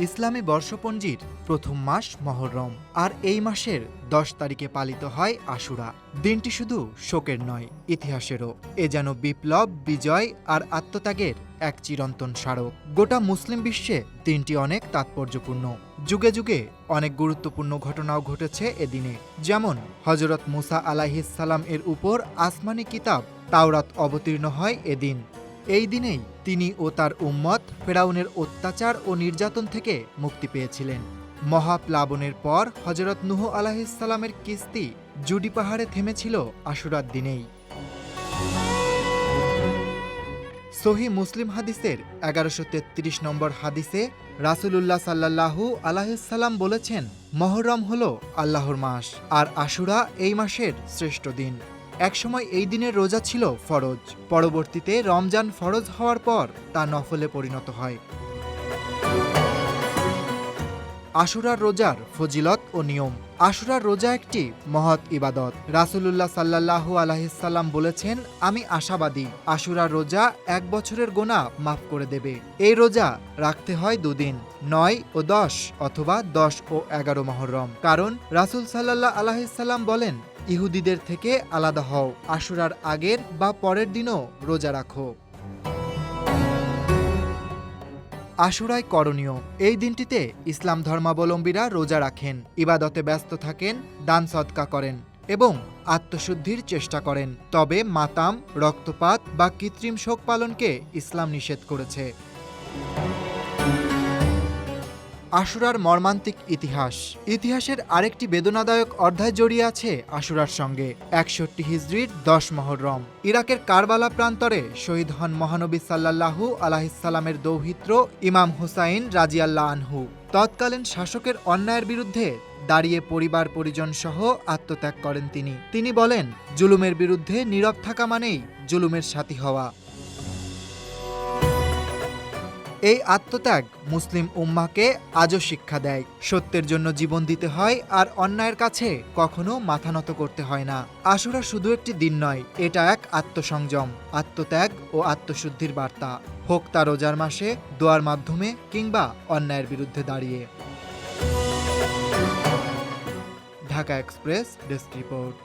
ইসলামী বর্ষপঞ্জির প্রথম মাস মহররম, আর এই মাসের 10 তারিখে পালিত হয় আশুরা। দিনটি শুধু শোকের নয়, ইতিহাসেরও। এ যেন বিপ্লব, বিজয় আর আত্মত্যাগের এক চিরন্তন স্মারক। গোটা মুসলিম বিশ্বে দিনটি অনেক তাৎপর্যপূর্ণ। যুগে যুগে অনেক গুরুত্বপূর্ণ ঘটনাও ঘটেছে এদিনে। যেমন হযরত মুসা আলাইহিস সালাম এর উপর আসমানি কিতাব তাওরাত অবতীর্ণ হয় এদিন। এই দিনেই তিনি ও তার উম্মত ফেরাউনের অত্যাচার ও নির্যাতন থেকে মুক্তি পেয়েছিলেন। মহাপ্লাবনের পর হযরত নূহ আলাইহিস সালামের কিস্তি জুডি পাহাড়ে থেমেছিল আশুরার দিনেই। সহিহ মুসলিম হাদিসের 1133 নম্বর হাদিসে রাসূলুল্লাহ সাল্লাল্লাহু আলাইহি সাল্লাম বলেছেন, মহররম হল আল্লাহর মাস, আর আশুরা এই মাসের শ্রেষ্ঠ দিন। একসময় এই দিনের রোজা ছিল ফরজ, পরবর্তীতে রমজান ফরজ হওয়ার পর তা নফলে পরিণত হয়। আশুরার রোজার ফজিলত ও নিয়ম। আশুরার রোজা একটি মহৎ ইবাদত। রাসূলুল্লাহ সাল্লাল্লাহু আলাইহি সাল্লাম বলেছেন, আমি আশাবাদী আশুরার রোজা 1 বছরের গোনা মাফ করে দেবে। এই রোজা রাখতে হয় 2 দিন, 9 ও 10 অথবা 10 ও 11 মহররম। কারণ রাসূল সাল্লাল্লাহু আলাইহি সাল্লাম বলেন, ইহুদিদের থেকে আলাদা হও, আশুরার আগের বা পরের দিনও রোজা রাখো। আশুরায় করণীয়। এই দিনটিতে ইসলাম ধর্মাবলম্বীরা রোজা রাখেন, ইবাদতে ব্যস্ত থাকেন, দান সদকা করেন এবং আত্মশুদ্ধির চেষ্টা করেন। তবে মাতাম, রক্তপাত বা কৃত্রিম শোক পালনকে ইসলাম নিষেধ করেছে। আশুরার মর্মান্তিক ইতিহাস। ইতিহাসের আরেকটি বেদনাদায়ক অধ্যায় জড়িয়ে আছে আশুরার সঙ্গে। 61 হিজরির 10 মহররম ইরাকের কারবালা প্রান্তরে শহীদ হন মহানবী সাল্লাল্লাহু আলাইহিস সালামের দৌহিত্র ইমাম হুসাইন রাজিয়াল্লাহু আনহু। তৎকালীন শাসকের অন্যায়ের বিরুদ্ধে দাঁড়িয়ে পরিবার পরিজন সহ আত্মত্যাগ করেন তিনি বলেন, জুলুমের বিরুদ্ধে নীরব থাকা মানেই জুলুমের সাথী হওয়া। এই আত্মত্যাগ মুসলিম উম্মাহকে আজও শিক্ষা দেয়, সত্যের জন্য জীবন দিতে হয় আর অন্যায়ের কাছে কখনো মাথা নত করতে হয় না। আশুরা শুধু একটি দিন নয়, এটা এক আত্মসংযম, আত্মত্যাগ ও আত্মশুদ্ধির বার্তা। হোক তা রোজার মাসে, দোয়ার মাধ্যমে কিংবা অন্যায়ের বিরুদ্ধে দাঁড়িয়ে। Dhaka express desk report.